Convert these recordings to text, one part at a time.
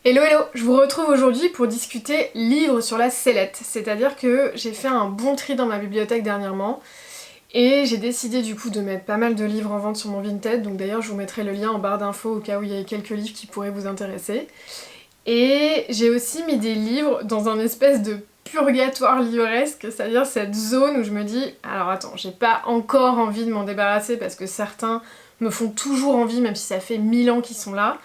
Hello hello, je vous retrouve aujourd'hui pour discuter livres sur la sellette, c'est-à-dire que j'ai fait un bon tri dans ma bibliothèque dernièrement et j'ai décidé du coup de mettre pas mal de livres en vente sur mon Vinted, donc d'ailleurs je vous mettrai le lien en barre d'infos au cas où il y a quelques livres qui pourraient vous intéresser. Et j'ai aussi mis des livres dans un espèce de purgatoire livresque, c'est-à-dire cette zone où je me dis alors attends, j'ai pas encore envie de m'en débarrasser parce que certains me font toujours envie même si ça fait 1000 ans qu'ils sont là.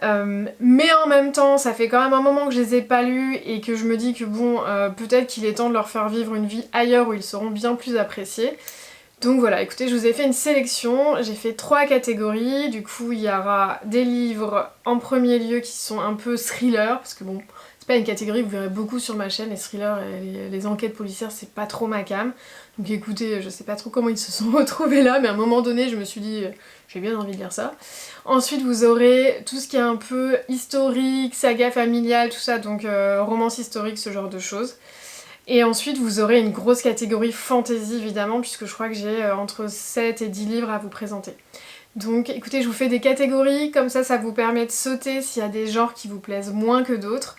Mais en même temps, ça fait quand même un moment que je les ai pas lus et que je me dis que bon, peut-être qu'il est temps de leur faire vivre une vie ailleurs où ils seront bien plus appréciés. Donc voilà, écoutez, je vous ai fait une sélection, j'ai fait 3 catégories, du coup il y aura des livres en premier lieu qui sont un peu thrillers, parce que bon, c'est pas une catégorie que vous verrez beaucoup sur ma chaîne, les thrillers et les enquêtes policières c'est pas trop ma came. Donc écoutez, je sais pas trop comment ils se sont retrouvés là, mais à un moment donné je me suis dit, j'ai bien envie de lire ça. Ensuite vous aurez tout ce qui est un peu historique, saga familiale, tout ça, donc romance historique, ce genre de choses. Et ensuite vous aurez une grosse catégorie fantasy évidemment, puisque je crois que j'ai entre 7 et 10 livres à vous présenter. Donc écoutez, je vous fais des catégories, comme ça vous permet de sauter s'il y a des genres qui vous plaisent moins que d'autres.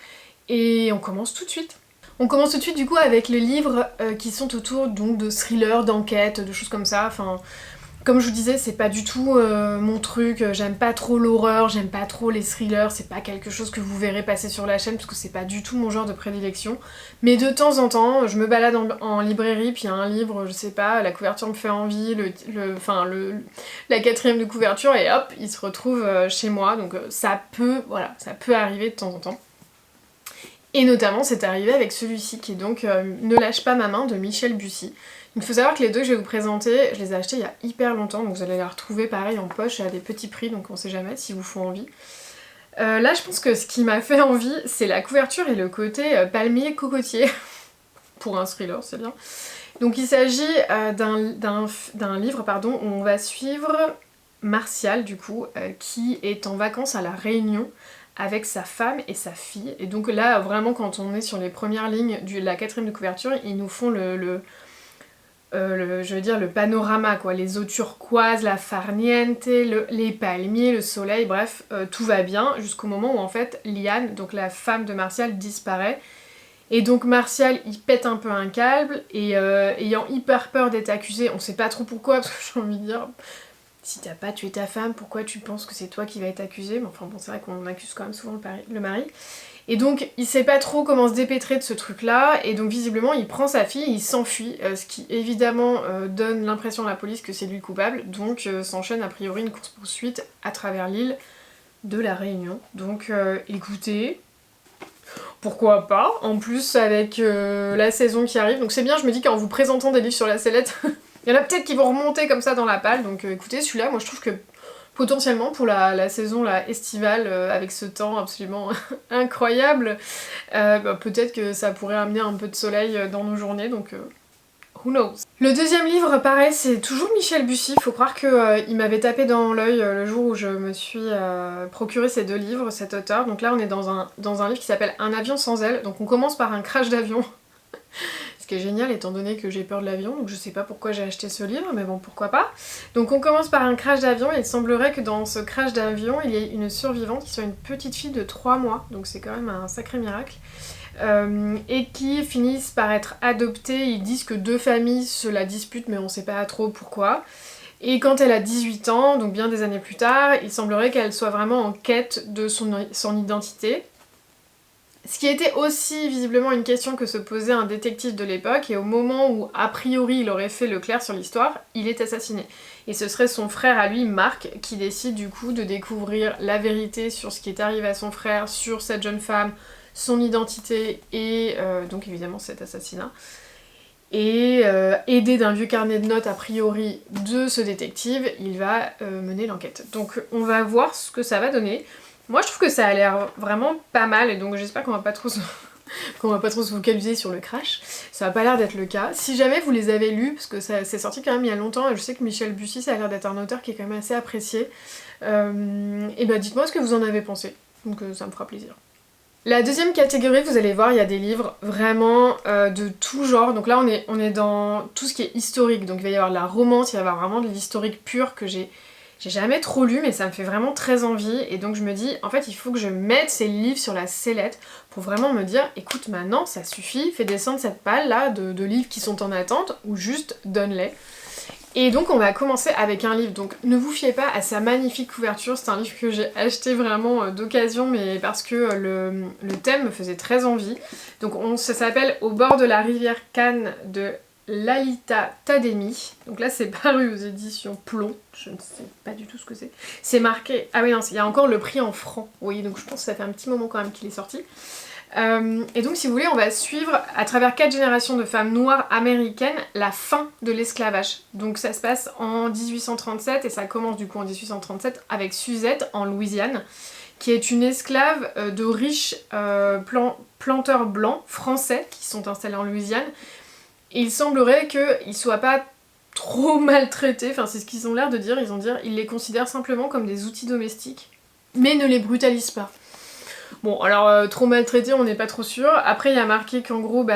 Et on commence tout de suite. On commence tout de suite du coup avec les livres qui sont autour donc, de thrillers, d'enquêtes, de choses comme ça. Enfin, comme je vous disais, c'est pas du tout mon truc, j'aime pas trop l'horreur, j'aime pas trop les thrillers, c'est pas quelque chose que vous verrez passer sur la chaîne parce que c'est pas du tout mon genre de prédilection. Mais de temps en temps, je me balade en librairie, puis il y a un livre, je sais pas, la couverture me fait envie, la quatrième de couverture, et hop, il se retrouve chez moi, donc ça peut arriver de temps en temps. Et notamment, c'est arrivé avec celui-ci qui est donc Ne lâche pas ma main de Michel Bussy. Il faut savoir que les deux que je vais vous présenter, je les ai achetés il y a hyper longtemps, donc vous allez les retrouver pareil en poche à des petits prix, donc on sait jamais si vous font envie. Là, je pense que ce qui m'a fait envie, c'est la couverture et le côté palmier cocotier. Pour un thriller, c'est bien. Donc il s'agit d'un livre où on va suivre Martial, du coup, qui est en vacances à La Réunion avec sa femme et sa fille. Et donc là, vraiment, quand on est sur les premières lignes de la quatrième de couverture, ils nous font le panorama, quoi, les eaux turquoises, la farniente, les palmiers, le soleil, bref, tout va bien, jusqu'au moment où en fait Liane, donc la femme de Martial, disparaît. Et donc Martial, il pète un peu un câble, et ayant hyper peur d'être accusé, on sait pas trop pourquoi, parce que j'ai envie de dire, si t'as pas tué ta femme, pourquoi tu penses que c'est toi qui vas être accusé? Mais enfin bon, c'est vrai qu'on accuse quand même souvent le mari. Et donc il sait pas trop comment se dépêtrer de ce truc là, et donc visiblement il prend sa fille et il s'enfuit, ce qui évidemment donne l'impression à la police que c'est lui le coupable, donc s'enchaîne a priori une course-poursuite à travers l'île de La Réunion. Donc écoutez, pourquoi pas, en plus avec la saison qui arrive, donc c'est bien, je me dis qu'en vous présentant des livres sur la sellette, il y en a peut-être qui vont remonter comme ça dans la palle, donc écoutez, celui-là, moi je trouve que potentiellement pour la saison estivale, avec ce temps absolument incroyable, peut-être que ça pourrait amener un peu de soleil dans nos journées, donc who knows. Le deuxième livre, pareil, c'est toujours Michel Bussy. Faut croire qu'il m'avait tapé dans l'œil le jour où je me suis procuré ces deux livres, cet auteur. Donc là on est dans un livre qui s'appelle Un avion sans ailes, donc on commence par un crash d'avion. Ce qui est génial étant donné que j'ai peur de l'avion, donc je sais pas pourquoi j'ai acheté ce livre, mais bon, pourquoi pas. Donc on commence par un crash d'avion, et il semblerait que dans ce crash d'avion, il y ait une survivante qui soit une petite fille de 3 mois, donc c'est quand même un sacré miracle, et qui finissent par être adoptées. Ils disent que 2 familles se la disputent, mais on sait pas trop pourquoi. Et quand elle a 18 ans, donc bien des années plus tard, il semblerait qu'elle soit vraiment en quête de son identité. Ce qui était aussi visiblement une question que se posait un détective de l'époque, et au moment où a priori il aurait fait le clair sur l'histoire, il est assassiné. Et ce serait son frère à lui, Marc, qui décide du coup de découvrir la vérité sur ce qui est arrivé à son frère, sur cette jeune femme, son identité et donc évidemment cet assassinat. Et aidé d'un vieux carnet de notes a priori de ce détective, il va mener l'enquête. Donc on va voir ce que ça va donner. Moi je trouve que ça a l'air vraiment pas mal, et donc j'espère qu'on va pas trop se focaliser sur le crash. Ça a pas l'air d'être le cas. Si jamais vous les avez lus, parce que c'est sorti quand même il y a longtemps, et je sais que Michel Bussy, ça a l'air d'être un auteur qui est quand même assez apprécié, et bah dites-moi ce que vous en avez pensé, donc ça me fera plaisir. La deuxième catégorie, vous allez voir, il y a des livres vraiment de tout genre. Donc là on est dans tout ce qui est historique, donc il va y avoir de la romance, il va y avoir vraiment de l'historique pur que j'ai J'ai jamais trop lu, mais ça me fait vraiment très envie. Et donc je me dis, en fait, il faut que je mette ces livres sur la sellette pour vraiment me dire, écoute, maintenant, ça suffit, fais descendre cette palle là de livres qui sont en attente, ou juste donne-les. Et donc on va commencer avec un livre, donc ne vous fiez pas à sa magnifique couverture, c'est un livre que j'ai acheté vraiment d'occasion, mais parce que le thème me faisait très envie. Donc ça s'appelle Au bord de la rivière Cannes de Lalita Tademi. Donc là c'est paru aux éditions Plomb, je ne sais pas du tout ce que c'est. C'est marqué, ah oui non, il y a encore le prix en francs, oui, donc je pense que ça fait un petit moment quand même qu'il est sorti. Et donc si vous voulez, on va suivre à travers 4 générations de femmes noires américaines la fin de l'esclavage. Donc ça se passe en 1837 et ça commence du coup en 1837 avec Suzette en Louisiane, qui est une esclave de riches planteurs blancs français qui sont installés en Louisiane. Et il semblerait qu'ils ne soient pas trop maltraités, enfin c'est ce qu'ils ont l'air de dire, ils les considèrent simplement comme des outils domestiques, mais ne les brutalisent pas. Bon, alors trop maltraité, on n'est pas trop sûr. Après, il y a marqué qu'en gros,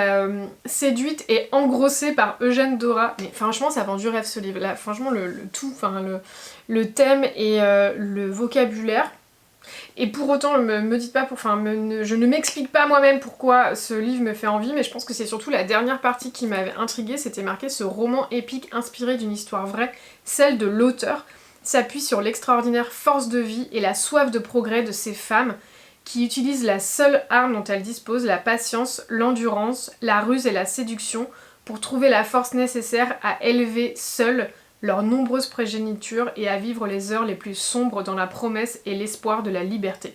séduite et engrossée par Eugène Dora. Mais franchement, ça vend du rêve ce livre. Là, franchement, le thème et le vocabulaire. Et pour autant, me dites pas, je ne m'explique pas moi-même pourquoi ce livre me fait envie, mais je pense que c'est surtout la dernière partie qui m'avait intriguée. C'était marqué ce roman épique inspiré d'une histoire vraie, celle de l'auteur, s'appuie sur l'extraordinaire force de vie et la soif de progrès de ces femmes qui utilisent la seule arme dont elles disposent, la patience, l'endurance, la ruse et la séduction, pour trouver la force nécessaire à élever seules leurs nombreuses progénitures et à vivre les heures les plus sombres dans la promesse et l'espoir de la liberté.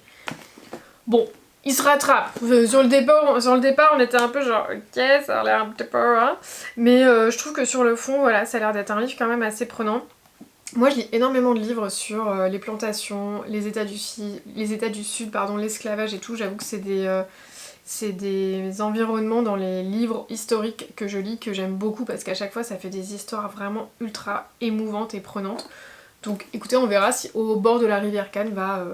Bon, il se rattrape. Sur le départ, on était un peu genre, ok, ça a l'air un petit peu... Hein. Mais je trouve que sur le fond, voilà, ça a l'air d'être un livre quand même assez prenant. Moi je lis énormément de livres sur les plantations, les États du Sud, pardon, l'esclavage et tout. J'avoue que c'est des environnements dans les livres historiques que je lis que j'aime beaucoup parce qu'à chaque fois ça fait des histoires vraiment ultra émouvantes et prenantes. Donc écoutez, on verra si Au bord de la rivière Cannes va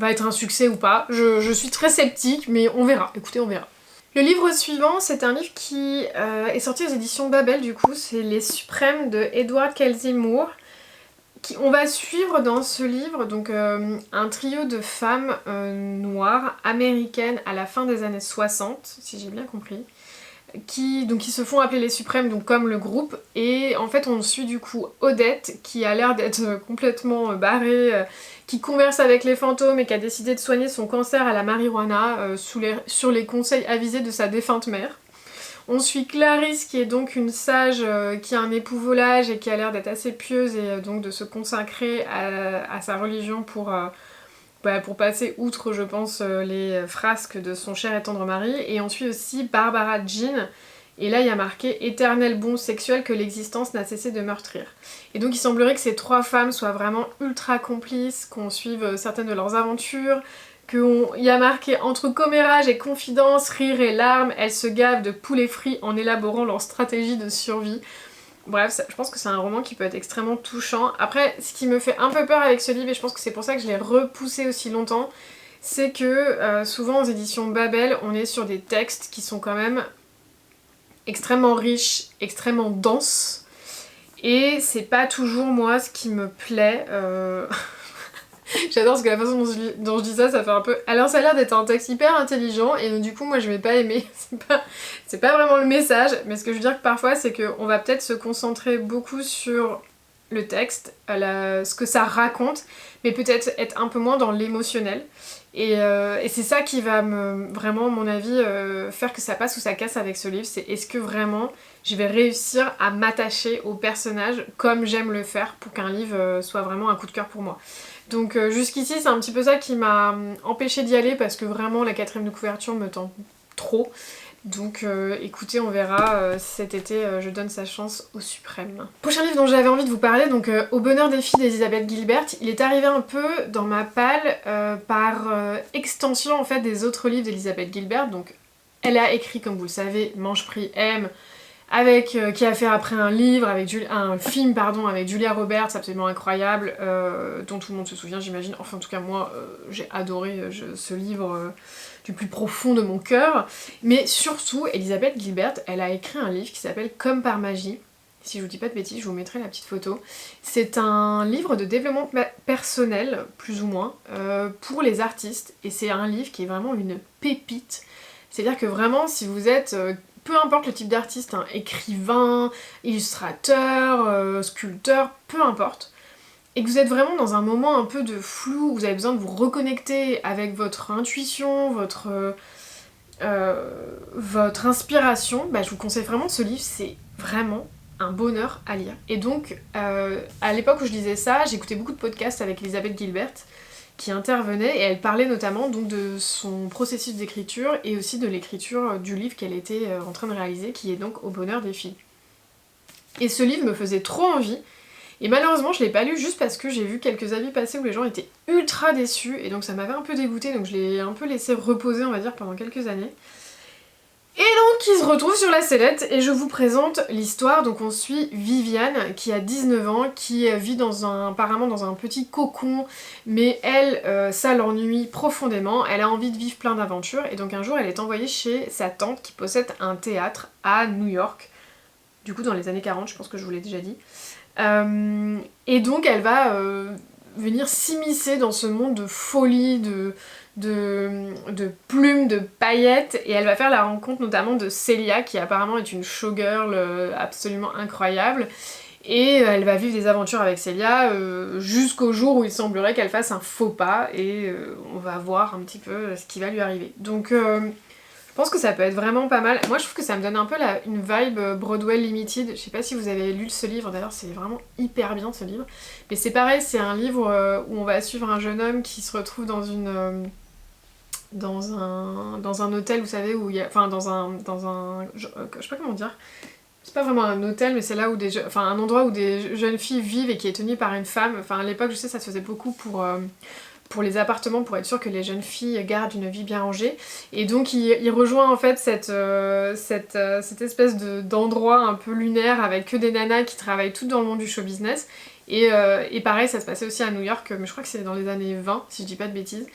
être un succès ou pas. Je suis très sceptique, mais on verra. Écoutez, on verra. Le livre suivant, c'est un livre qui est sorti aux éditions Babel, du coup, c'est Les Suprêmes de Edward Kelsey Moore. On va suivre dans ce livre donc, un trio de femmes noires, américaines à la fin des années 60, si j'ai bien compris, qui se font appeler les Suprêmes, donc comme le groupe, et en fait on suit du coup Odette, qui a l'air d'être complètement barrée, qui converse avec les fantômes et qui a décidé de soigner son cancer à la marijuana sur les conseils avisés de sa défunte mère. On suit Clarisse, qui est donc une sage qui a un époux volage et qui a l'air d'être assez pieuse et donc de se consacrer à sa religion pour passer outre, je pense, les frasques de son cher et tendre mari. Et on suit aussi Barbara Jean, et là il y a marqué « Éternel bon sexuel que l'existence n'a cessé de meurtrir ». Et donc il semblerait que ces 3 femmes soient vraiment ultra complices, qu'on suive certaines de leurs aventures, qu'il y a marqué « Entre commérage et confidence, rire et larmes, elles se gavent de poulet frit en élaborant leur stratégie de survie ». Bref, je pense que c'est un roman qui peut être extrêmement touchant. Après, ce qui me fait un peu peur avec ce livre, et je pense que c'est pour ça que je l'ai repoussé aussi longtemps, c'est que souvent aux éditions Babel, on est sur des textes qui sont quand même extrêmement riches, extrêmement denses, et c'est pas toujours moi ce qui me plaît. J'adore parce que la façon dont je dis ça, ça fait un peu... Alors ça a l'air d'être un texte hyper intelligent et donc, du coup moi je vais pas aimer, c'est pas vraiment le message, mais ce que je veux dire que parfois c'est qu'on va peut-être se concentrer beaucoup sur le texte, ce que ça raconte, mais peut-être être un peu moins dans l'émotionnel. Et c'est ça qui va vraiment, à mon avis, faire que ça passe ou ça casse avec ce livre, c'est est-ce que vraiment je vais réussir à m'attacher au personnage comme j'aime le faire pour qu'un livre soit vraiment un coup de cœur pour moi. Donc jusqu'ici c'est un petit peu ça qui m'a empêché d'y aller parce que vraiment la 4ème de couverture me tente trop. Donc écoutez, on verra cet été, je donne sa chance au Suprême. Prochain livre dont j'avais envie de vous parler, donc Au bonheur des filles d'Elizabeth Gilbert. Il est arrivé un peu dans ma palle par extension en fait des autres livres d'Elizabeth Gilbert. Donc elle a écrit, comme vous le savez, Mange Prie Aime, qui a fait après un film avec Julia Roberts, absolument incroyable, dont tout le monde se souvient j'imagine, enfin en tout cas moi j'ai adoré ce livre du plus profond de mon cœur. Mais surtout, Elizabeth Gilbert, elle a écrit un livre qui s'appelle Comme par magie, Si je vous dis pas de bêtises, je vous mettrai la petite photo. C'est un livre de développement personnel, plus ou moins, pour les artistes. Et c'est un livre qui est vraiment une pépite. C'est-à-dire que vraiment, si vous êtes, peu importe le type d'artiste, hein, écrivain, illustrateur, sculpteur, peu importe, et que vous êtes vraiment dans un moment un peu de flou, où vous avez besoin de vous reconnecter avec votre intuition, votre inspiration, bah, je vous conseille vraiment ce livre, c'est vraiment un bonheur à lire. Et donc, à l'époque où je lisais ça, j'écoutais beaucoup de podcasts avec Elisabeth Gilbert qui intervenait et elle parlait notamment donc de son processus d'écriture et aussi de l'écriture du livre qu'elle était en train de réaliser, qui est donc Au bonheur des filles. Et ce livre me faisait trop envie, et malheureusement je l'ai pas lu juste parce que j'ai vu quelques avis passer où les gens étaient ultra déçus, et donc ça m'avait un peu dégoûtée, donc je l'ai un peu laissé reposer, on va dire, pendant quelques années. Et donc il se retrouve sur la sellette et je vous présente l'histoire. Donc on suit Viviane qui a 19 ans, qui vit apparemment dans un petit cocon, mais elle, ça l'ennuie profondément, elle a envie de vivre plein d'aventures, et donc un jour elle est envoyée chez sa tante qui possède un théâtre à New York, du coup dans les années 40, je pense que je vous l'ai déjà dit. Et donc elle va venir s'immiscer dans ce monde de folie, de plumes, de paillettes, et elle va faire la rencontre notamment de Célia qui apparemment est une showgirl absolument incroyable, et elle va vivre des aventures avec Célia jusqu'au jour où il semblerait qu'elle fasse un faux pas, et on va voir un petit peu ce qui va lui arriver. Donc je pense que ça peut être vraiment pas mal. Moi je trouve que ça me donne un peu une vibe Broadway Limited. Je sais pas si vous avez lu ce livre, d'ailleurs c'est vraiment hyper bien ce livre. Mais c'est pareil, c'est un livre où on va suivre un jeune homme qui se retrouve dans un hôtel, vous savez, où il y a... Enfin je sais pas comment dire. C'est pas vraiment un hôtel, mais c'est là où un endroit où des jeunes filles vivent et qui est tenu par une femme. Enfin à l'époque je sais ça se faisait beaucoup pour les appartements, pour être sûr que les jeunes filles gardent une vie bien rangée. Et donc il rejoint en fait cette espèce d'endroit un peu lunaire avec que des nanas qui travaillent toutes dans le monde du show business. Et pareil, ça se passait aussi à New York, mais je crois que c'est dans les années 20, si je dis pas de bêtises.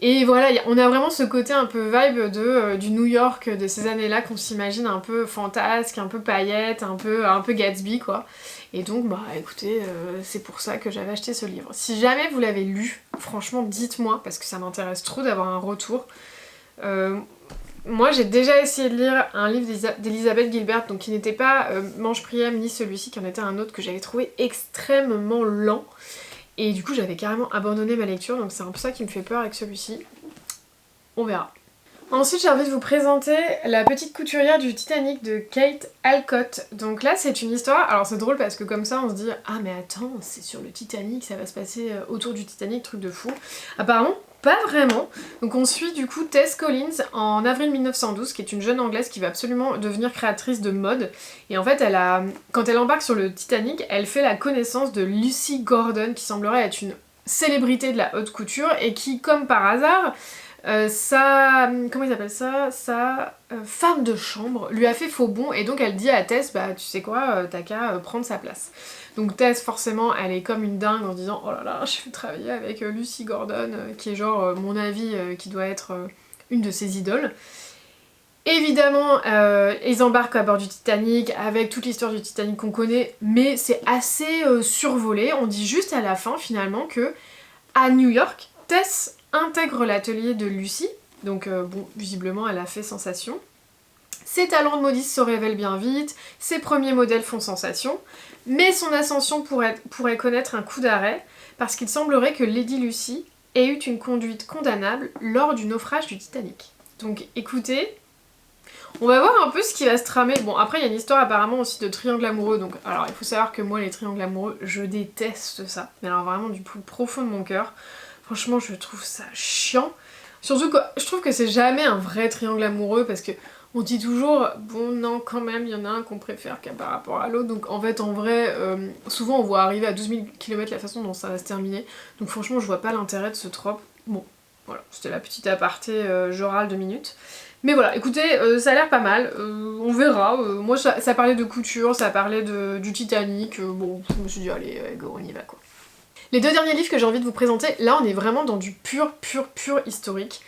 Et voilà, on a vraiment ce côté un peu vibe du New York de ces années-là qu'on s'imagine un peu fantasque, un peu paillettes, un peu Gatsby quoi. Et donc bah écoutez, c'est pour ça que j'avais acheté ce livre. Si jamais vous l'avez lu, franchement dites-moi, parce que ça m'intéresse trop d'avoir un retour. Moi j'ai déjà essayé de lire un livre d'Elisabeth Gilbert, donc qui n'était pas Mange Priam ni celui-ci, qui en était un autre que j'avais trouvé extrêmement lent. Et du coup j'avais carrément abandonné ma lecture, donc c'est un peu ça qui me fait peur avec celui-ci. On verra. Ensuite j'ai envie de vous présenter La petite couturière du Titanic de Kate Alcott. Donc là c'est une histoire, alors c'est drôle parce que comme ça on se dit ah mais attends c'est sur le Titanic, ça va se passer autour du Titanic, truc de fou. Apparemment pas vraiment. Donc on suit du coup Tess Collins en avril 1912, qui est une jeune anglaise qui va absolument devenir créatrice de mode. Et en fait quand elle embarque sur le Titanic, elle fait la connaissance de Lucy Gordon, qui semblerait être une célébrité de la haute couture et qui comme par hasard sa femme de chambre lui a fait faux bond, et donc elle dit à Tess bah tu sais quoi, t'as qu'à prendre sa place. Donc Tess forcément elle est comme une dingue en se disant oh là là je vais travailler avec Lucy Gordon qui est genre mon avis qui doit être une de ses idoles. Évidemment ils embarquent à bord du Titanic avec toute l'histoire du Titanic qu'on connaît, mais c'est assez survolé. On dit juste à la fin finalement que à New York, Tess intègre l'atelier de Lucy, donc bon, visiblement elle a fait sensation. Ses talents de modiste se révèlent bien vite, ses premiers modèles font sensation, mais son ascension pourrait connaître un coup d'arrêt, parce qu'il semblerait que Lady Lucy ait eu une conduite condamnable lors du naufrage du Titanic. Donc écoutez, on va voir un peu ce qui va se tramer. Bon après il y a une histoire apparemment aussi de triangle amoureux, donc alors il faut savoir que moi les triangles amoureux, je déteste ça, mais alors vraiment du plus profond de mon cœur. Franchement, je trouve ça chiant. Surtout que je trouve que c'est jamais un vrai triangle amoureux, parce que on dit toujours, bon non quand même, il y en a un qu'on préfère par rapport à l'autre. Donc en fait, en vrai, souvent on voit arriver à 12 000 km la façon dont ça va se terminer. Donc franchement, je vois pas l'intérêt de ce trope. Bon, voilà, c'était la petite aparté Joral 2 minutes. Mais voilà, écoutez, ça a l'air pas mal, on verra. Moi, ça parlait de couture, ça parlait du Titanic. Bon, je me suis dit, allez, go, on y va quoi. Les deux derniers livres que j'ai envie de vous présenter, là on est vraiment dans du pur historique.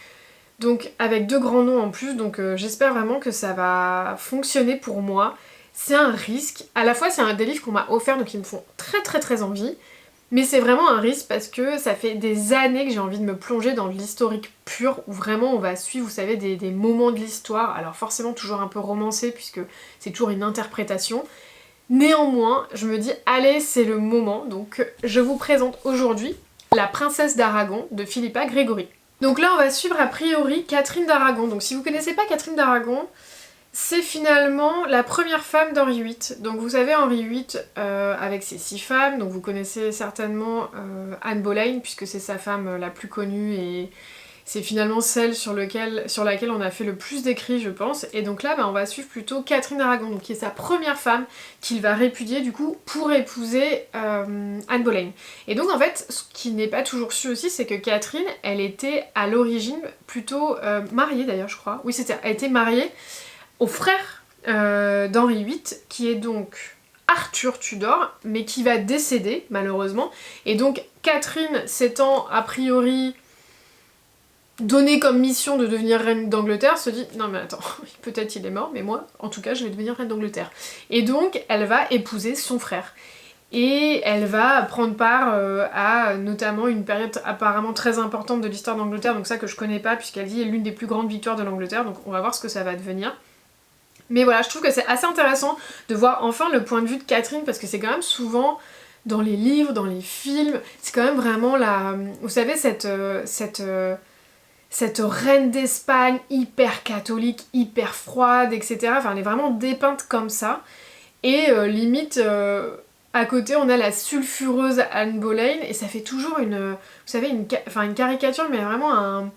Donc avec deux grands noms en plus, donc j'espère vraiment que ça va fonctionner pour moi. c'est un risque. À la fois, c'est des livres qu'on m'a offerts, donc ils me font très très très envie. Mais c'est vraiment un risque parce que ça fait des années que j'ai envie de me plonger dans de l'historique pur, où vraiment on va suivre, vous savez, des moments de l'histoire. Alors forcément toujours un peu romancé, puisque c'est toujours une interprétation. Néanmoins, je me dis, allez, c'est le moment. Donc je vous présente aujourd'hui La princesse d'Aragon de Philippa Gregori. Donc là, on va suivre a priori Catherine d'Aragon. Donc si vous connaissez pas Catherine d'Aragon, c'est finalement la première femme d'Henri VIII. Donc vous savez, Henri VIII, avec ses 6 femmes, donc vous connaissez certainement Anne Boleyn, puisque c'est sa femme la plus connue, et c'est finalement celle sur laquelle on a fait le plus d'écrits, je pense. Et donc là, on va suivre plutôt Catherine d'Aragon, donc qui est sa première femme, qu'il va répudier du coup pour épouser Anne Boleyn. Et donc en fait, ce qui n'est pas toujours su aussi, c'est que Catherine, elle était à l'origine plutôt mariée d'ailleurs, je crois. Oui, elle était mariée au frère d'Henri VIII, qui est donc Arthur Tudor, mais qui va décéder malheureusement. Et donc Catherine s'étant a priori donnée comme mission de devenir reine d'Angleterre, se dit non mais attends, peut-être il est mort, mais moi en tout cas je vais devenir reine d'Angleterre. Et donc elle va épouser son frère. Et elle va prendre part à notamment une période apparemment très importante de l'histoire d'Angleterre, donc ça que je connais pas, puisqu'elle dit l'une des plus grandes victoires de l'Angleterre, donc on va voir ce que ça va devenir. Mais voilà, je trouve que c'est assez intéressant de voir enfin le point de vue de Catherine, parce que c'est quand même souvent dans les livres, dans les films, c'est quand même vraiment vous savez, cette reine d'Espagne hyper catholique, hyper froide, etc. Enfin, elle est vraiment dépeinte comme ça. Et limite, à côté, on a la sulfureuse Anne Boleyn, et ça fait toujours vous savez, une caricature, mais vraiment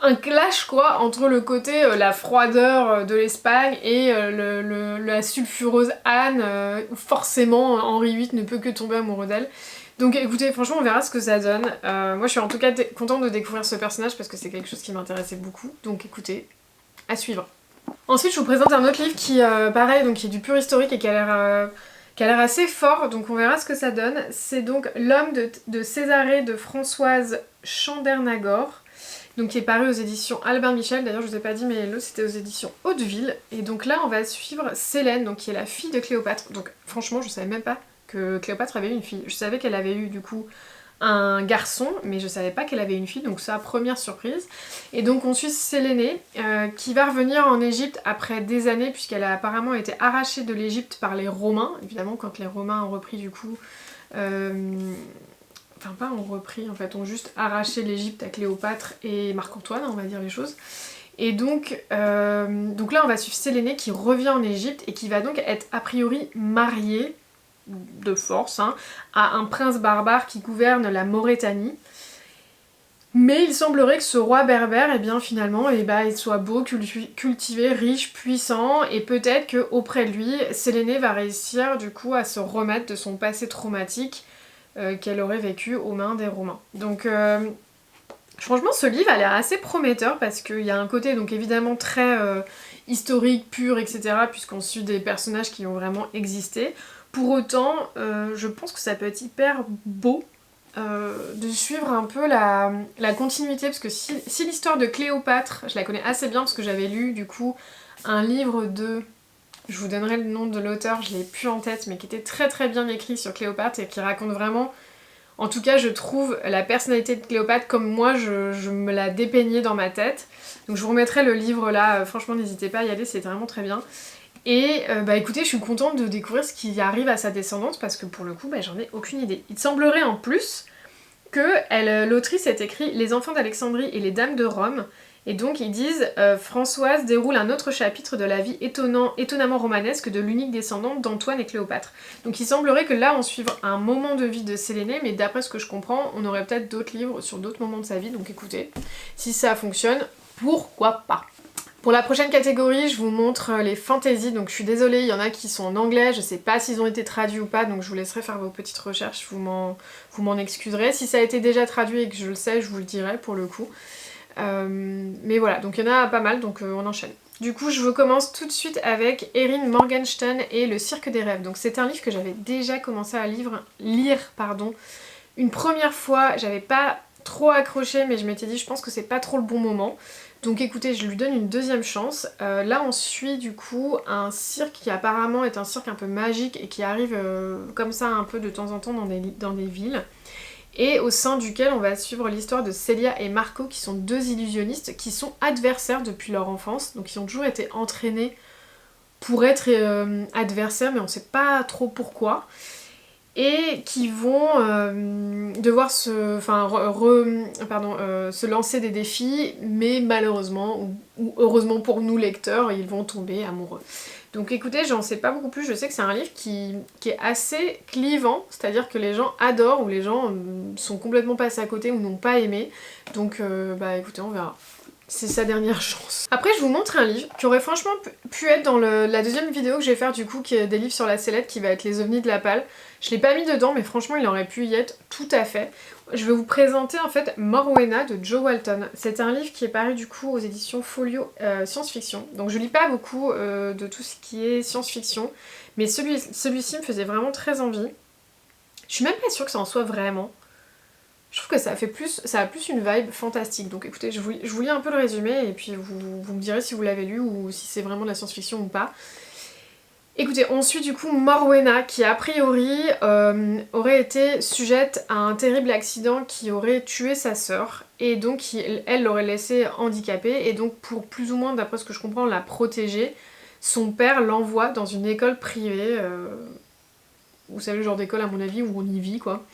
un clash quoi entre le côté la froideur de l'Espagne et la sulfureuse Anne, où forcément Henri VIII ne peut que tomber amoureux d'elle. Donc écoutez, franchement on verra ce que ça donne. Moi je suis en tout cas contente de découvrir ce personnage parce que c'est quelque chose qui m'intéressait beaucoup. Donc écoutez, à suivre. Ensuite je vous présente un autre livre qui, pareil, donc qui est du pur historique et qui a l'air assez fort, donc on verra ce que ça donne. C'est donc L'homme de Césarée de Françoise Chandernagor, donc qui est paru aux éditions Albin Michel. D'ailleurs je vous ai pas dit, mais l'autre c'était aux éditions Hauteville. Et donc là on va suivre Célène, donc qui est la fille de Cléopâtre. Donc franchement je savais même pas que Cléopâtre avait eu une fille. Je savais qu'elle avait eu du coup un garçon, mais je savais pas qu'elle avait une fille, donc ça, première surprise. Et donc on suit Sélénée, qui va revenir en Égypte après des années, puisqu'elle a apparemment été arrachée de l'Égypte par les Romains, évidemment quand les Romains ont repris du coup... Enfin pas ont repris, en fait, ont juste arraché l'Égypte à Cléopâtre et Marc-Antoine, on va dire les choses. Et donc là on va suivre Sélénée qui revient en Égypte et qui va donc être a priori mariée de force à un prince barbare qui gouverne la Maurétanie. Mais il semblerait que ce roi berbère, eh bien finalement, il soit beau, cultivé, riche, puissant, et peut-être qu'auprès de lui, Sélénée va réussir du coup à se remettre de son passé traumatique qu'elle aurait vécu aux mains des Romains. Donc franchement ce livre a l'air assez prometteur parce qu'il y a un côté donc évidemment très historique, pur, etc. puisqu'on suit des personnages qui ont vraiment existé. Pour autant, je pense que ça peut être hyper beau de suivre un peu la continuité, parce que si l'histoire de Cléopâtre, je la connais assez bien parce que j'avais lu du coup un livre de... Je vous donnerai le nom de l'auteur, je l'ai plus en tête, mais qui était très très bien écrit sur Cléopâtre et qui raconte vraiment, en tout cas je trouve, la personnalité de Cléopâtre comme moi je me la dépeignais dans ma tête. Donc je vous remettrai le livre là, franchement n'hésitez pas à y aller, c'est vraiment très bien. Et écoutez, je suis contente de découvrir ce qui arrive à sa descendante parce que pour le coup, j'en ai aucune idée. Il semblerait en plus que l'autrice ait écrit Les enfants d'Alexandrie et les dames de Rome, et donc ils disent Françoise déroule un autre chapitre de la vie étonnamment romanesque de l'unique descendante d'Antoine et Cléopâtre. Donc il semblerait que là on suive un moment de vie de Sélénée, mais d'après ce que je comprends, on aurait peut-être d'autres livres sur d'autres moments de sa vie, donc écoutez, si ça fonctionne, pourquoi pas. Pour la prochaine catégorie, je vous montre les fantaisies, donc je suis désolée, il y en a qui sont en anglais, je sais pas s'ils ont été traduits ou pas, donc je vous laisserai faire vos petites recherches, vous m'en excuserez. Si ça a été déjà traduit et que je le sais, je vous le dirai pour le coup. Mais voilà, donc il y en a pas mal, donc on enchaîne. Du coup, je commence tout de suite avec Erin Morgenstern et Le Cirque des Rêves. Donc c'est un livre que j'avais déjà commencé à lire une première fois, j'avais pas trop accroché, mais je m'étais dit je pense que c'est pas trop le bon moment. Donc écoutez, je lui donne une deuxième chance. Là on suit du coup un cirque qui apparemment est un cirque un peu magique et qui arrive comme ça un peu de temps en temps dans des villes. Et au sein duquel on va suivre l'histoire de Celia et Marco qui sont deux illusionnistes qui sont adversaires depuis leur enfance. Donc ils ont toujours été entraînés pour être adversaires mais on sait pas trop pourquoi. Et qui vont devoir se lancer des défis, mais malheureusement, ou heureusement pour nous lecteurs, ils vont tomber amoureux. Donc écoutez, j'en sais pas beaucoup plus, je sais que c'est un livre qui est assez clivant, c'est-à-dire que les gens adorent ou les gens sont complètement passés à côté ou n'ont pas aimé. Donc bah écoutez, on verra. C'est sa dernière chance. Après je vous montre un livre qui aurait franchement pu être dans la deuxième vidéo que je vais faire du coup, qui est des livres sur la sellette, qui va être Les ovnis de la Palle. Je l'ai pas mis dedans mais franchement il aurait pu y être tout à fait. Je vais vous présenter en fait Morwena de Jo Walton. C'est un livre qui est paru du coup aux éditions Folio science-fiction. Donc je lis pas beaucoup de tout ce qui est science-fiction, mais celui-ci me faisait vraiment très envie. Je suis même pas sûre que ça en soit vraiment. Je trouve que ça a plus une vibe fantastique. Donc écoutez, je vous lis un peu le résumé et puis vous me direz si vous l'avez lu ou si c'est vraiment de la science-fiction ou pas. Écoutez, on suit du coup Morwena qui a priori aurait été sujette à un terrible accident qui aurait tué sa sœur et donc elle l'aurait laissée handicapée et donc pour plus ou moins, d'après ce que je comprends, la protéger, son père l'envoie dans une école privée, vous savez le genre d'école à mon avis où on y vit quoi.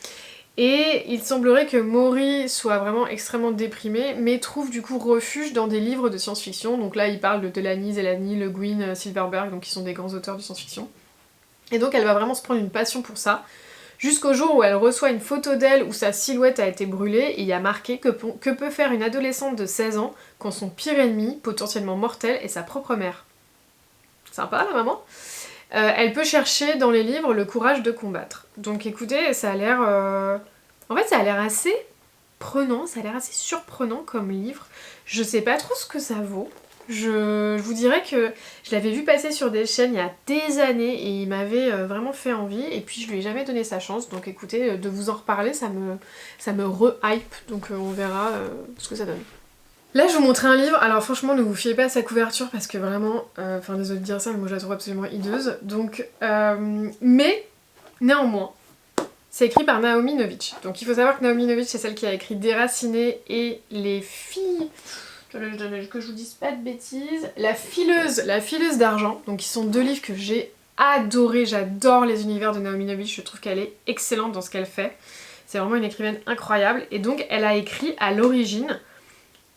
Et il semblerait que Maury soit vraiment extrêmement déprimé, mais trouve du coup refuge dans des livres de science-fiction. Donc là, il parle de Delany, Zelany, Le Guin, Silverberg, donc qui sont des grands auteurs de science-fiction. Et donc elle va vraiment se prendre une passion pour ça, jusqu'au jour où elle reçoit une photo d'elle où sa silhouette a été brûlée, et il y a marqué que peut faire une adolescente de 16 ans quand son pire ennemi, potentiellement mortel, est sa propre mère. Sympa la maman. Elle peut chercher dans les livres le courage de combattre. Donc écoutez, ça a l'air... En fait, ça a l'air assez prenant, ça a l'air assez surprenant comme livre. Je sais pas trop ce que ça vaut. Je vous dirais que je l'avais vu passer sur des chaînes il y a des années et il m'avait vraiment fait envie et puis je lui ai jamais donné sa chance. Donc écoutez, de vous en reparler, ça me re-hype. Donc on verra ce que ça donne. Là je vous montrer un livre, alors franchement ne vous fiez pas à sa couverture parce que vraiment, enfin désolé de dire ça mais moi je la trouve absolument hideuse, donc mais néanmoins c'est écrit par Naomi Novich. Donc il faut savoir que Naomi Novich c'est celle qui a écrit Déraciné et Les filles, que je vous dise pas de bêtises, La fileuse d'argent, donc qui sont deux livres que j'ai adorés, j'adore les univers de Naomi Novich, je trouve qu'elle est excellente dans ce qu'elle fait, c'est vraiment une écrivaine incroyable et donc elle a écrit à l'origine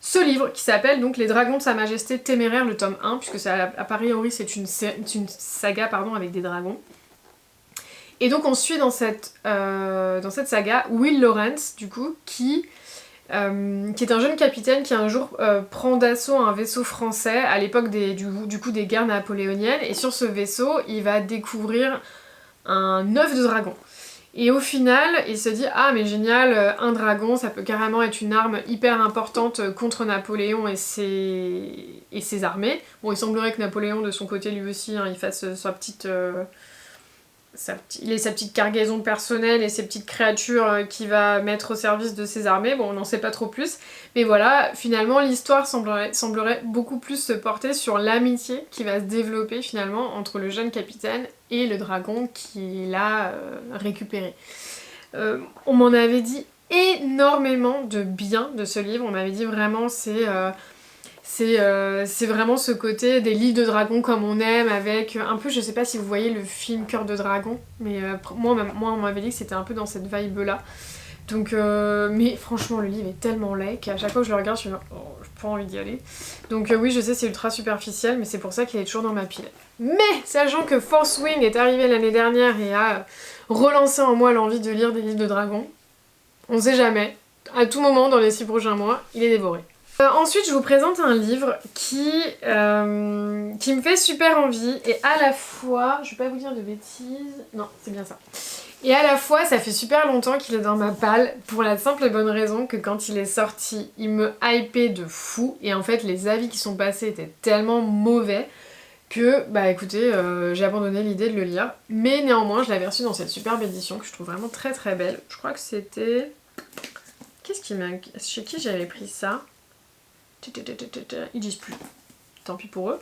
ce livre qui s'appelle donc Les Dragons de Sa Majesté Téméraire, le tome 1, puisque ça, à priori c'est une saga avec des dragons. Et donc on suit dans cette saga Will Lawrence, du coup, qui est un jeune capitaine qui un jour prend d'assaut un vaisseau français à l'époque des guerres napoléoniennes, et sur ce vaisseau il va découvrir un œuf de dragon. Et au final, il se dit « Ah mais génial, un dragon, ça peut carrément être une arme hyper importante contre Napoléon et ses armées. » Bon, il semblerait que Napoléon, de son côté, lui aussi, hein, il fasse sa petite cargaison personnelle et ses petites créatures qu'il va mettre au service de ses armées. Bon, on n'en sait pas trop plus. Mais voilà, finalement, l'histoire semblerait beaucoup plus se porter sur l'amitié qui va se développer finalement entre le jeune capitaine et le dragon qu'il a récupéré. On m'en avait dit énormément de bien de ce livre. On m'avait dit vraiment c'est vraiment ce côté des livres de dragons comme on aime, avec un peu, je sais pas si vous voyez le film Cœur de Dragon, mais moi on m'avait dit que c'était un peu dans cette vibe là. Donc, mais franchement le livre est tellement laid qu'à chaque fois que je le regarde je me dis oh, j'ai pas envie d'y aller. Donc oui je sais c'est ultra superficiel mais c'est pour ça qu'il est toujours dans ma pile. Mais sachant que Force Wing est arrivé l'année dernière et a relancé en moi l'envie de lire des livres de dragons, on sait jamais, à tout moment dans les 6 prochains mois il est dévoré. Ensuite je vous présente un livre qui me fait super envie et à la fois, je vais pas vous dire de bêtises, non c'est bien ça, et à la fois ça fait super longtemps qu'il est dans ma palle pour la simple et bonne raison que quand il est sorti il me hypait de fou et en fait les avis qui sont passés étaient tellement mauvais que bah écoutez j'ai abandonné l'idée de le lire, mais néanmoins je l'avais reçu dans cette superbe édition que je trouve vraiment très très belle. Je crois que c'était... Qu'est-ce chez qui j'avais pris ça. Ils disent plus. Tant pis pour eux.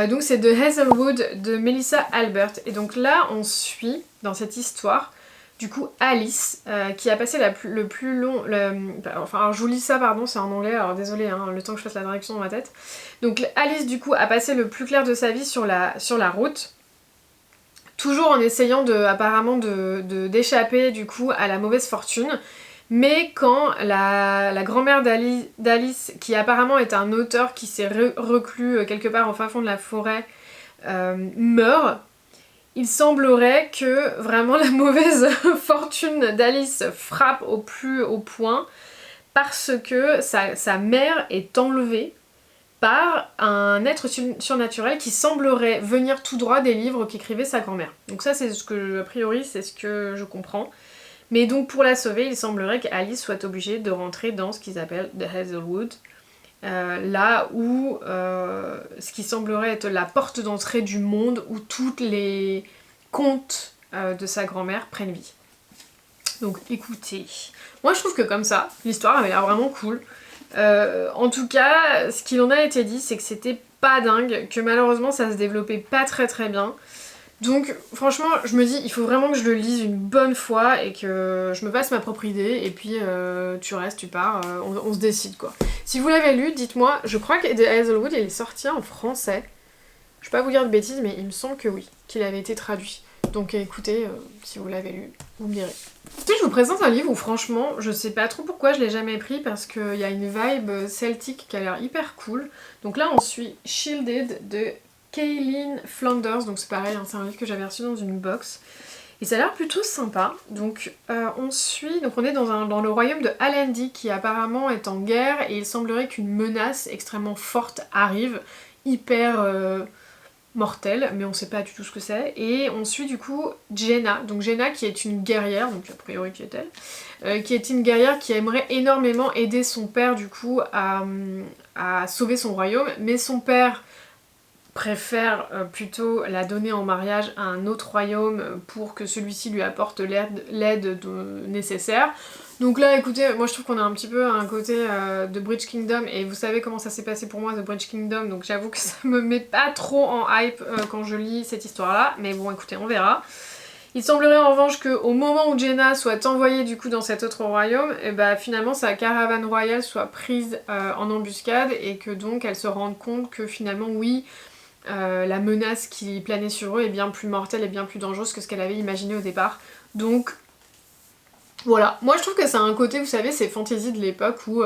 Donc c'est de Hazelwood de Melissa Albert. Et donc là on suit dans cette histoire du coup Alice qui a passé le plus long... enfin alors je vous lis ça pardon, c'est en anglais, alors désolé hein, le temps que je fasse la traduction dans ma tête. Donc Alice du coup a passé le plus clair de sa vie sur la route. Toujours en essayant apparemment d'échapper du coup à la mauvaise fortune. Mais quand la grand-mère d'Alice, qui apparemment est un auteur qui s'est reclus quelque part en fin fond de la forêt, meurt, il semblerait que vraiment la mauvaise fortune d'Alice frappe au plus haut point parce que sa mère est enlevée par un être surnaturel qui semblerait venir tout droit des livres qu'écrivait sa grand-mère. Donc ça c'est ce que, a priori, c'est ce que je comprends. Mais donc pour la sauver, il semblerait qu'Alice soit obligée de rentrer dans ce qu'ils appellent The Hazelwood, là où ce qui semblerait être la porte d'entrée du monde où toutes les contes de sa grand-mère prennent vie. Donc écoutez, moi je trouve que comme ça, l'histoire avait l'air vraiment cool. En tout cas, ce qu'il en a été dit, c'est que c'était pas dingue, que malheureusement ça se développait pas très très bien. Donc franchement, je me dis, il faut vraiment que je le lise une bonne fois et que je me fasse ma propre idée, et puis tu restes, tu pars, on se décide quoi. Si vous l'avez lu, dites-moi, je crois que The Hazelwood il est sorti en français. Je vais pas vous dire de bêtises, mais il me semble que oui, qu'il avait été traduit. Donc écoutez, si vous l'avez lu, vous me direz. Ensuite, je vous présente un livre où franchement, je sais pas trop pourquoi je l'ai jamais pris, parce qu'il y a une vibe celtique qui a l'air hyper cool. Donc là, on suit Shielded de Kaylin Flanders, donc c'est pareil, hein, c'est un livre que j'avais reçu dans une box. Et ça a l'air plutôt sympa. Donc on est dans le royaume de Alandi qui apparemment est en guerre, et il semblerait qu'une menace extrêmement forte arrive, hyper mortelle, mais on sait pas du tout ce que c'est. Et on suit du coup Jenna, donc Jenna qui est une guerrière, donc a priori qui est elle, qui est une guerrière qui aimerait énormément aider son père du coup à sauver son royaume, mais son père préfère plutôt la donner en mariage à un autre royaume pour que celui-ci lui apporte l'aide nécessaire. Donc là écoutez, moi je trouve qu'on a un petit peu un côté de Bridge Kingdom, et vous savez comment ça s'est passé pour moi The Bridge Kingdom, donc j'avoue que ça me met pas trop en hype quand je lis cette histoire là, mais bon écoutez, on verra. Il semblerait en revanche qu'au moment où Jenna soit envoyée du coup dans cet autre royaume, et bah finalement sa caravane royale soit prise en embuscade, et que donc elle se rende compte que finalement oui, la menace qui planait sur eux est bien plus mortelle et bien plus dangereuse que ce qu'elle avait imaginé au départ. Donc voilà, moi je trouve que c'est un côté, vous savez, c'est fantasy de l'époque où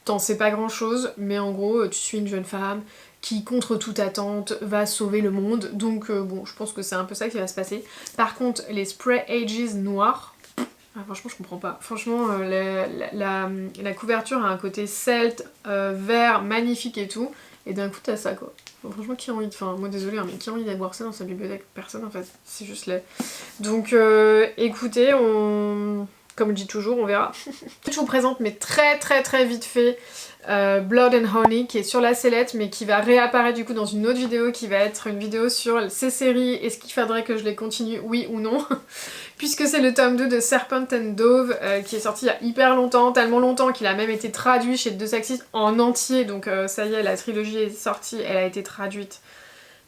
t'en sais pas grand chose, mais en gros tu suis une jeune femme qui contre toute attente va sauver le monde, donc bon je pense que c'est un peu ça qui va se passer. Par contre les Spray Ages noirs, franchement je comprends pas. Franchement la couverture a un côté celte, vert, magnifique et tout, et d'un coup t'as ça quoi. Bon, franchement qui a envie de... Enfin moi désolée hein, mais qui a envie d'avoir ça dans sa bibliothèque? Personne en fait, c'est juste laid. Donc écoutez, comme je dis toujours, on verra. Je vous présente mais très très très vite fait Blood and Honey qui est sur la sellette, mais qui va réapparaître du coup dans une autre vidéo qui va être une vidéo sur ces séries, est-ce qu'il faudrait que je les continue, oui ou non, puisque c'est le tome 2 de Serpent and Dove qui est sorti il y a hyper longtemps, tellement longtemps qu'il a même été traduit chez Deux Saxis en entier, donc ça y est, la trilogie est sortie, elle a été traduite,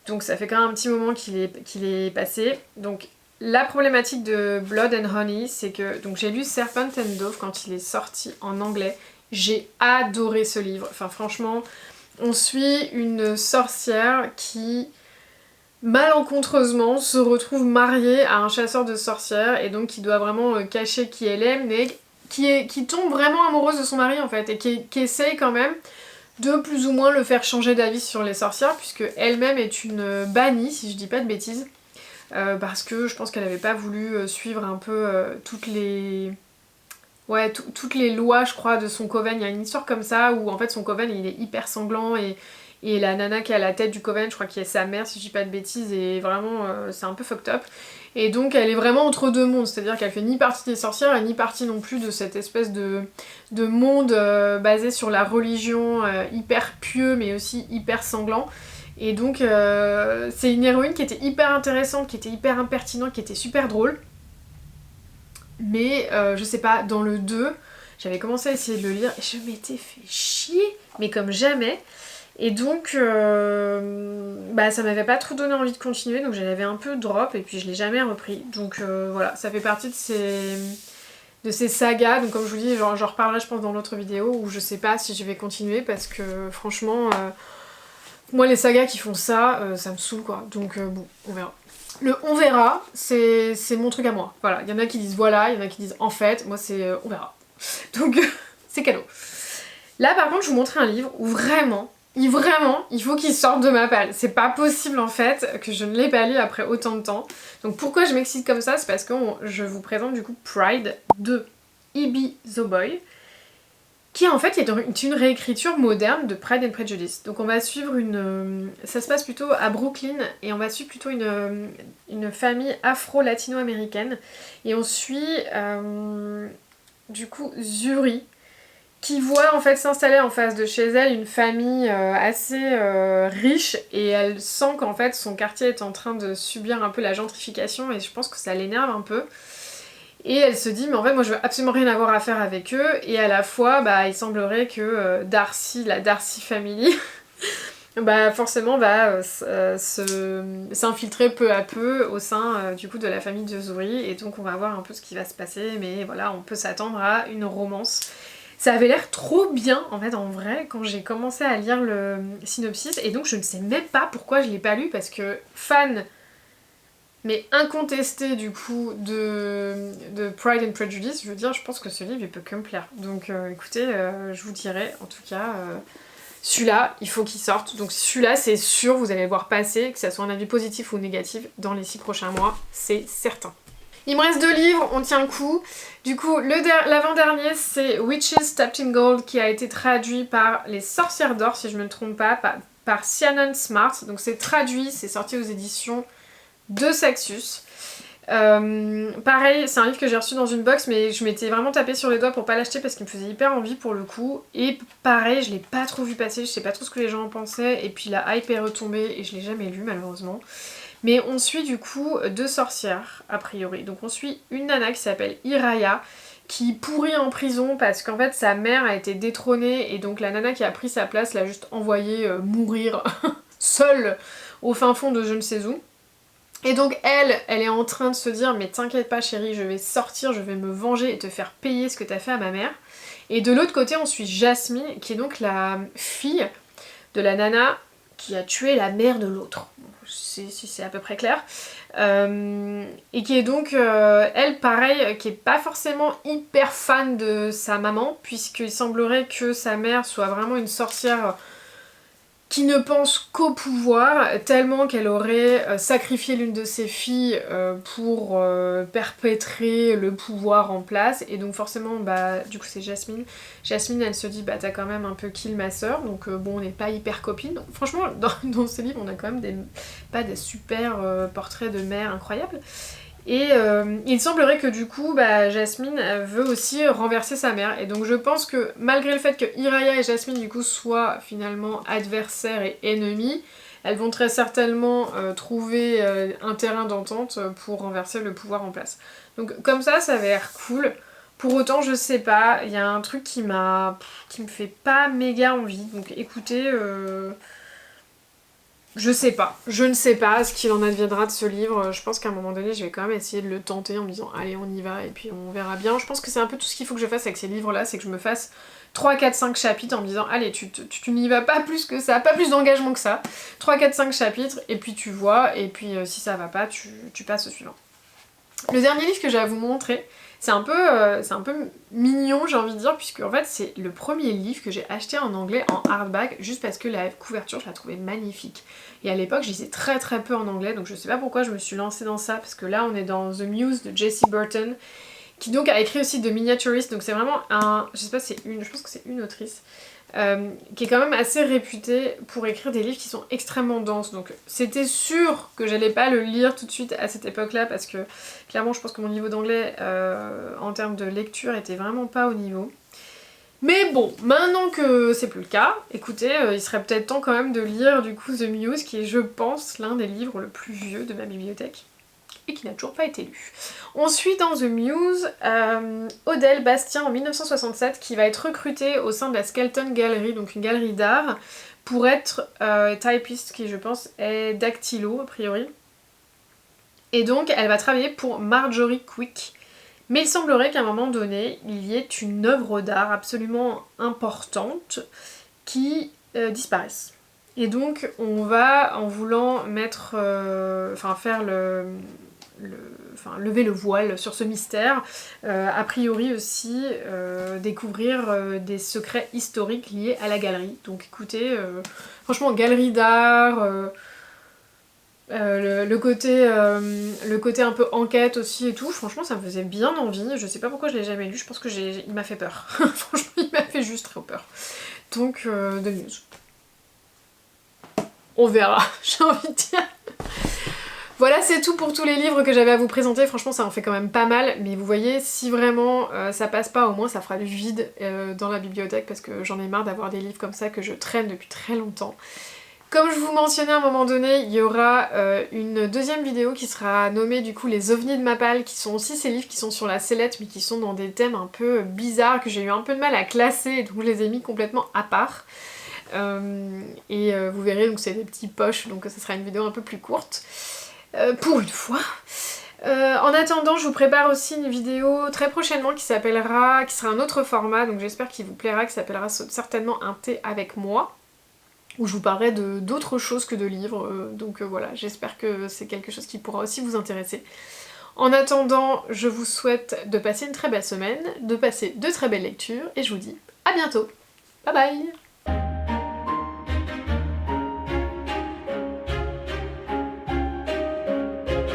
donc ça fait quand même un petit moment qu'il est passé. Donc la problématique de Blood and Honey, c'est que donc j'ai lu Serpent and Dove quand il est sorti en anglais. J'ai adoré ce livre, enfin franchement, on suit une sorcière qui malencontreusement se retrouve mariée à un chasseur de sorcières, et donc qui doit vraiment cacher qui elle est, mais qui tombe vraiment amoureuse de son mari en fait, et qui essaye quand même de plus ou moins le faire changer d'avis sur les sorcières, puisque elle-même est une bannie, si je dis pas de bêtises, parce que je pense qu'elle avait pas voulu suivre un peu toutes les lois, je crois, de son coven. Il y a une histoire comme ça où en fait son coven il est hyper sanglant, et la nana qui est à la tête du coven, je crois qu'il est sa mère si je dis pas de bêtises, et vraiment c'est un peu fucked up. Et donc elle est vraiment entre deux mondes, c'est-à-dire qu'elle fait ni partie des sorcières et ni partie non plus de cette espèce de monde basé sur la religion, hyper pieux mais aussi hyper sanglant. Et donc c'est une héroïne qui était hyper intéressante, qui était hyper impertinente, qui était super drôle. Mais je sais pas, dans le 2, J'avais commencé à essayer de le lire et je m'étais fait chier, mais comme jamais. Et donc, ça m'avait pas trop donné envie de continuer, donc j'avais un peu drop et puis je l'ai jamais repris. Donc voilà, ça fait partie de ces sagas, donc comme je vous dis, j'en reparlerai je pense dans l'autre vidéo où je sais pas si je vais continuer parce que franchement, moi les sagas qui font ça, ça me saoule quoi. Donc bon, on verra. Le on verra, c'est mon truc à moi. Voilà, il y en a qui disent voilà, il y en a qui disent en fait, moi c'est on verra. Donc c'est cadeau. Là par contre je vous montrer un livre où vraiment, il faut qu'il sorte de ma palle. C'est pas possible en fait que je ne l'ai pas lu après autant de temps. Donc pourquoi je m'excite comme ça, c'est parce que je vous présente du coup Pride de Ibi Zoboi, qui en fait est une réécriture moderne de Pride and Prejudice. Donc on va suivre ça se passe plutôt à Brooklyn, et on va suivre plutôt une famille afro-latino-américaine. Et on suit du coup Zuri, qui voit en fait s'installer en face de chez elle une famille assez riche, et elle sent qu'en fait son quartier est en train de subir un peu la gentrification, et je pense que ça l'énerve un peu. Et elle se dit mais en fait moi je veux absolument rien avoir à faire avec eux, et à la fois il semblerait que Darcy, la Darcy Family, forcément va s'infiltrer peu à peu au sein du coup de la famille de Zuri, et donc on va voir un peu ce qui va se passer, mais voilà, on peut s'attendre à une romance. Ça avait l'air trop bien en fait en vrai quand j'ai commencé à lire le synopsis, et donc je ne sais même pas pourquoi je l'ai pas lu, parce que fan mais incontesté du coup de Pride and Prejudice, je veux dire, je pense que ce livre il peut que me plaire. Donc écoutez, je vous dirai en tout cas, celui-là il faut qu'il sorte. Donc celui-là c'est sûr, vous allez le voir passer, que ça soit un avis positif ou négatif dans les 6 prochains mois, c'est certain. Il me reste 2 livres, on tient le coup. Du coup, l'avant-dernier, c'est Witches Steeped in Gold, qui a été traduit par Les Sorcières d'Or, si je ne me trompe pas, par Shannon Smart. Donc c'est traduit, c'est sorti aux éditions de Saxus. Pareil, c'est un livre que j'ai reçu dans une box, mais je m'étais vraiment tapé sur les doigts pour pas l'acheter parce qu'il me faisait hyper envie pour le coup. Et pareil, je l'ai pas trop vu passer, je sais pas trop ce que les gens en pensaient, et puis la hype est retombée et je l'ai jamais lu malheureusement. Mais on suit du coup 2 sorcières, a priori. Donc on suit une nana qui s'appelle Iraya, qui pourrit en prison parce qu'en fait sa mère a été détrônée, et donc la nana qui a pris sa place l'a juste envoyée mourir seule au fin fond de je ne sais où. Et donc elle est en train de se dire mais t'inquiète pas chérie, je vais sortir, je vais me venger et te faire payer ce que t'as fait à ma mère. Et de l'autre côté on suit Jasmine, qui est donc la fille de la nana qui a tué la mère de l'autre. Si c'est à peu près clair. Et qui est donc, elle pareil, qui est pas forcément hyper fan de sa maman, puisqu'il semblerait que sa mère soit vraiment une sorcière qui ne pense qu'au pouvoir, tellement qu'elle aurait sacrifié l'une de ses filles pour perpétrer le pouvoir en place. Et donc forcément, du coup c'est Jasmine. Jasmine, elle se dit, t'as quand même un peu kill ma soeur, donc bon, on n'est pas hyper copines. Donc, franchement, dans ce livre, on a quand même des super portraits de mères incroyables. Et il semblerait que du coup, Jasmine veut aussi renverser sa mère. Et donc je pense que malgré le fait que Iraya et Jasmine du coup soient finalement adversaires et ennemis, elles vont très certainement trouver un terrain d'entente pour renverser le pouvoir en place. Donc comme ça avait l'air cool. Pour autant, je sais pas, il y a un truc qui me fait pas méga envie. Donc écoutez... je ne sais pas ce qu'il en adviendra de ce livre. Je pense qu'à un moment donné, je vais quand même essayer de le tenter en me disant allez, on y va et puis on verra bien. Je pense que c'est un peu tout ce qu'il faut que je fasse avec ces livres-là, c'est que je me fasse 3, 4, 5 chapitres en me disant allez, tu n'y vas pas plus que ça, pas plus d'engagement que ça. 3, 4, 5 chapitres et puis tu vois, et puis si ça va pas, tu passes au suivant. Le dernier livre que j'ai à vous montrer, c'est un peu mignon, j'ai envie de dire, puisque en fait c'est le premier livre que j'ai acheté en anglais en hardback, juste parce que la couverture je la trouvais magnifique. Et à l'époque je lisais très très peu en anglais, donc je sais pas pourquoi je me suis lancée dans ça, parce que là on est dans The Muse de Jessie Burton, qui donc a écrit aussi The Miniaturist, donc c'est vraiment je pense que c'est une autrice, qui est quand même assez réputée pour écrire des livres qui sont extrêmement denses. Donc c'était sûr que j'allais pas le lire tout de suite à cette époque-là, parce que clairement je pense que mon niveau d'anglais en termes de lecture était vraiment pas au niveau. Mais bon, maintenant que c'est plus le cas, écoutez, il serait peut-être temps quand même de lire du coup The Muse, qui est je pense l'un des livres le plus vieux de ma bibliothèque. et qui n'a toujours pas été lu. On suit dans The Muse Odelle Bastien en 1967 qui va être recrutée au sein de la Skelton Gallery, donc une galerie d'art, pour être typiste qui je pense est dactylo a priori. Et donc elle va travailler pour Marjorie Quick. Mais il semblerait qu'à un moment donné, il y ait une œuvre d'art absolument importante qui disparaisse. Et donc on va, en voulant mettre, faire lever le voile sur ce mystère, a priori aussi découvrir des secrets historiques liés à la galerie. Donc écoutez, franchement galerie d'art, le côté un peu enquête aussi et tout, franchement ça me faisait bien envie. Je sais pas pourquoi je l'ai jamais lu, je pense que il m'a fait peur. Franchement il m'a fait juste très peur. Donc The Muse. On verra, j'ai envie de dire. Voilà, c'est tout pour tous les livres que j'avais à vous présenter. Franchement, ça en fait quand même pas mal. Mais vous voyez, si vraiment ça passe pas, au moins ça fera du vide dans la bibliothèque parce que j'en ai marre d'avoir des livres comme ça que je traîne depuis très longtemps. Comme je vous mentionnais à un moment donné, il y aura une deuxième vidéo qui sera nommée du coup Les ovnis de Mapal, qui sont aussi ces livres qui sont sur la sellette mais qui sont dans des thèmes un peu bizarres que j'ai eu un peu de mal à classer, donc je les ai mis complètement à part. Vous verrez, donc c'est des petits poches, donc ça sera une vidéo un peu plus courte. Pour une fois. En attendant, je vous prépare aussi une vidéo très prochainement qui sera un autre format, donc j'espère qu'il vous plaira, qui s'appellera certainement Un thé avec moi, où je vous parlerai d'autres choses que de livres, voilà, j'espère que c'est quelque chose qui pourra aussi vous intéresser. En attendant, je vous souhaite de passer une très belle semaine, de passer de très belles lectures, et je vous dis à bientôt. Bye bye!